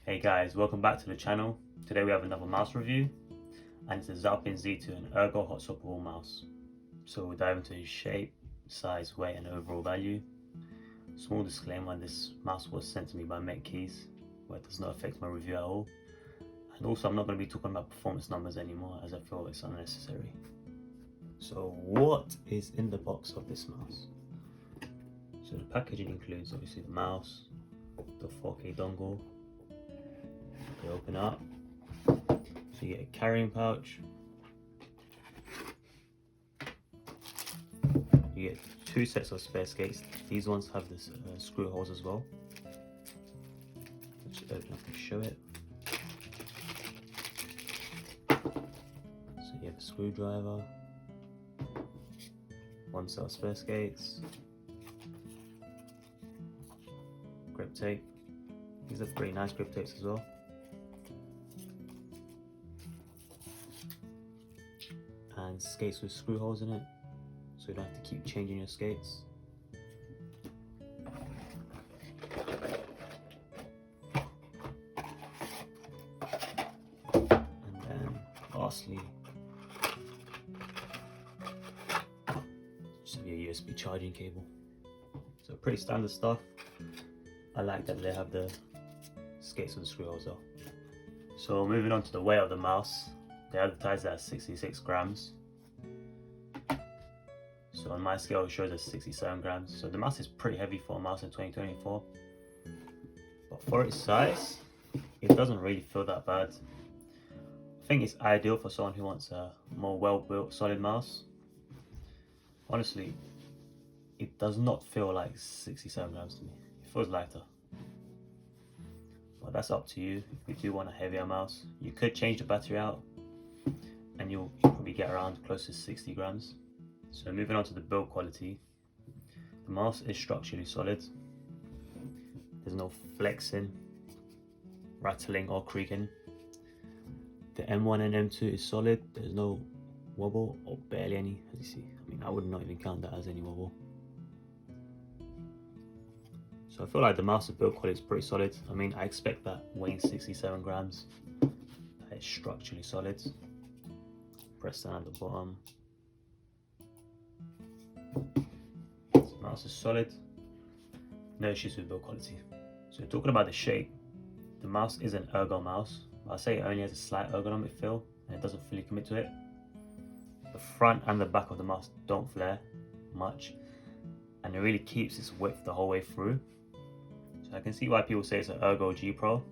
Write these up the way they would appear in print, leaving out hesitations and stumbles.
Hey guys, welcome back to the channel. Today we have another mouse review, and it's a Zaopin Z2, an ERGO hot swappable mouse. So we'll dive into its shape, size, weight and overall value. Small disclaimer, this mouse was sent to me by MCHOSE, where it does not affect my review at all. And also I'm not going to be talking about performance numbers anymore, as I feel it's unnecessary. So what is in the box of this mouse? So the packaging includes obviously the mouse, the 4K dongle. They open up, so you get a carrying pouch, you get 2 sets of spare skates. These ones have this screw holes as well. Let's open up and show it. So you have a screwdriver, 1 set of spare skates, grip tape. These are pretty nice grip tapes as well. And skates with screw holes in it, so you don't have to keep changing your skates. And then lastly, just have your USB charging cable. So pretty standard stuff. I like that they have the skates with the screw holes though. So moving on to the weight of the mouse. They advertise that at 66 grams. So on my scale it shows as 67 grams. So the mouse is pretty heavy for a mouse in 2024. But for its size, it doesn't really feel that bad. I think it's ideal for someone who wants a more well-built, solid mouse. Honestly, it does not feel like 67 grams to me. It feels lighter. But that's up to you. If you do want a heavier mouse, you could change the battery out, and you'll probably get around close to 60 grams. So moving on to the build quality, the mouse is structurally solid. There's no flexing, rattling or creaking. The M1 and M2 is solid. There's no wobble or barely any, as you see. I mean, I would not even count that as any wobble. So I feel like the mouse's build quality is pretty solid. I mean, I expect that weighing 67 grams, that is structurally solid. Press down at the bottom. The mouse is solid, no issues with build quality. So talking about the shape, the mouse is an ERGO mouse, but I say it only has a slight ergonomic feel and it doesn't fully commit to it. The front and the back of the mouse don't flare much, and it really keeps its width the whole way through. So I can see why people say it's an ERGO G Pro.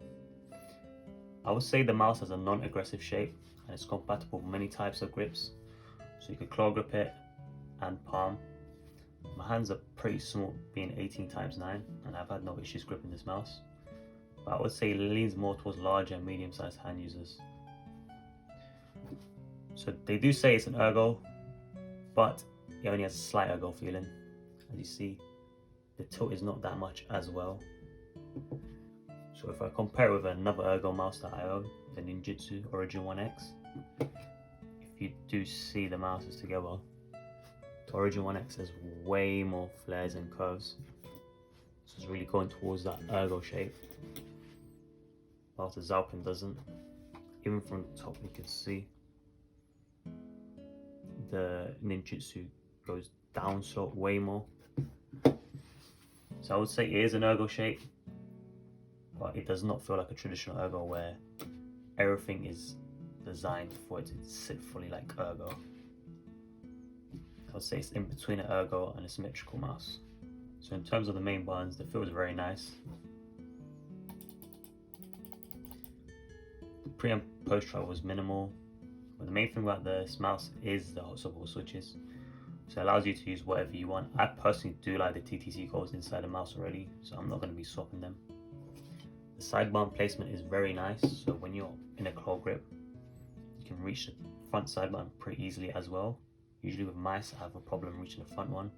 I would say the mouse has a non-aggressive shape and it's compatible with many types of grips. So you can claw grip it and palm. My hands are pretty small, being 18x9, and I've had no issues gripping this mouse. But I would say it leans more towards large and medium-sized hand users. So they do say it's an ERGO, but it only has a slight ERGO feeling. As you see, the tilt is not that much as well. So if I compare it with another ERGO mouse that I own, the Ninjitsu Origin 1X, if you do see the mouses together, the Origin 1X has way more flares and curves. So it's really going towards that ERGO shape, whilst the Zaopin doesn't. Even from the top you can see the Ninjitsu goes down slope way more. So I would say it is an ERGO shape, but it does not feel like a traditional ERGO where everything is designed for it to sit fully like ERGO. I would say it's in between an ERGO and a symmetrical mouse. So in terms of the main buttons, the feel is very nice. The pre and post travel was minimal, but the main thing about this mouse is the hot swappable switches. So it allows you to use whatever you want. I personally do like the TTC codes inside the mouse already, so I'm not going to be swapping them. The sidebar placement is very nice, so when you're in a claw grip, you can reach the front side button pretty easily as well. Usually with mice, I have a problem reaching the front one.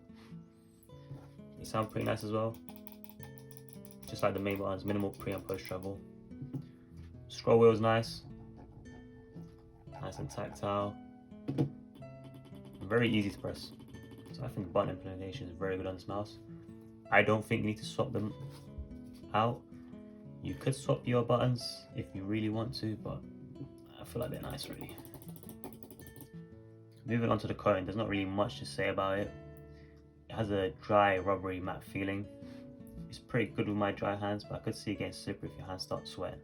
They sound pretty nice as well. Just like the main buttons, minimal pre and post travel. Scroll wheel is nice. nice and tactile, very easy to press. So I think the button implementation is very good on this mouse. I don't think you need to swap them out. You could swap your buttons if you really want to, but I feel like they're nice really. Moving on to the coating, there's not really much to say about it. It has a dry, rubbery, matte feeling. It's pretty good with my dry hands, but I could see it getting slippery if your hands start sweating.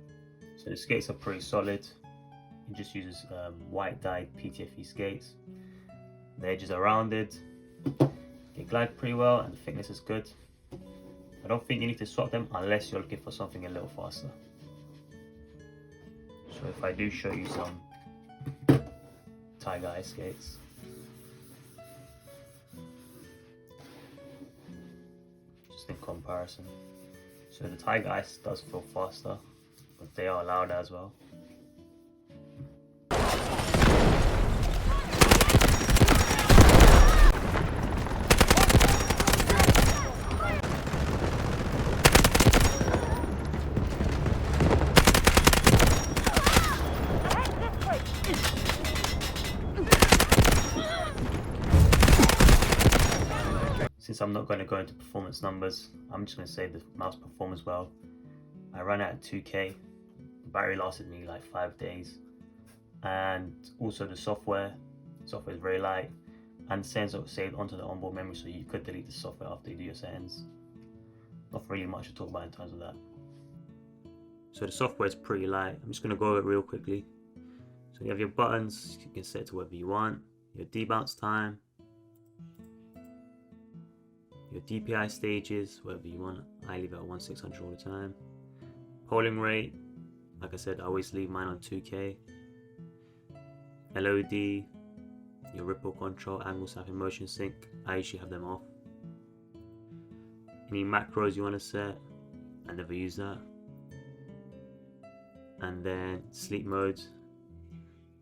So the skates are pretty solid. It just uses white dyed PTFE skates. The edges are rounded. They glide pretty well and the thickness is good. I don't think you need to swap them unless you're looking for something a little faster. So if I do show you some Tiger Ice skates. Just in comparison. So the Tiger Ice does feel faster, but they are louder as well. Since I'm not going to go into performance numbers, I'm just going to say the mouse performs well. I ran it at 2K, the battery lasted me like 5 days, and also the software is very light, and the settings are saved onto the onboard memory, so you could delete the software after you do your settings. Not really much to talk about in terms of that. So the software is pretty light. I'm just going to go over it real quickly. So you have your buttons, you can set it to whatever you want, your debounce time, your DPI stages, whatever you want. I leave it at 1600 all the time. Polling rate, like I said, I always leave mine on 2K. LOD, your ripple control, angle snapping, motion sync, I usually have them off. Any macros you want to set, I never use that. And then sleep mode,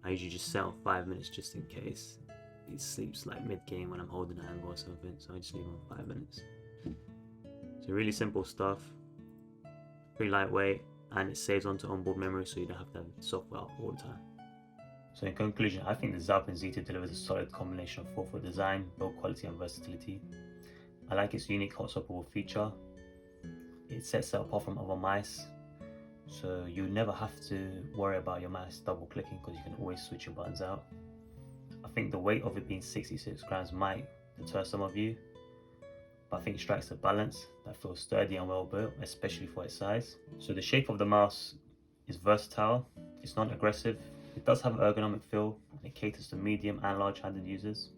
I usually just set on 5 minutes just in case it sleeps like mid-game when I'm holding an angle or something, so I just leave on 5 minutes. So really simple stuff, pretty lightweight, and it saves onto onboard memory so you don't have to have software up all the time. So in conclusion, I think the Zaopin Z2 delivers a solid combination of forefoot design, build quality and versatility. I like its unique hot swappable feature. It sets it apart from other mice, so you never have to worry about your mouse double clicking because you can always switch your buttons out. I think the weight of it being 66 grams might deter some of you, but I think it strikes a balance that feels sturdy and well built, especially for its size. So the shape of the mouse is versatile, it's not aggressive, it does have an ergonomic feel, and it caters to medium and large-handed users.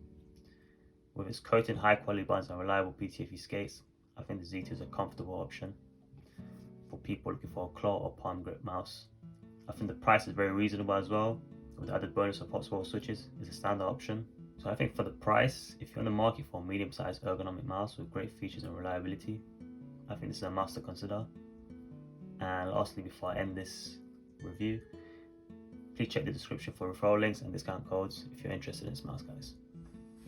With its coated high quality buttons and reliable PTFE skates, I think the Z2 is a comfortable option for people looking for a claw or palm grip mouse. I think the price is very reasonable as well, with the added bonus of hot swappable switches is a standard option. So I think for the price, if you're in the market for a medium-sized ergonomic mouse with great features and reliability, I think this is a mouse to consider. And lastly, before I end this review, please check the description for referral links and discount codes if you're interested in this mouse, guys.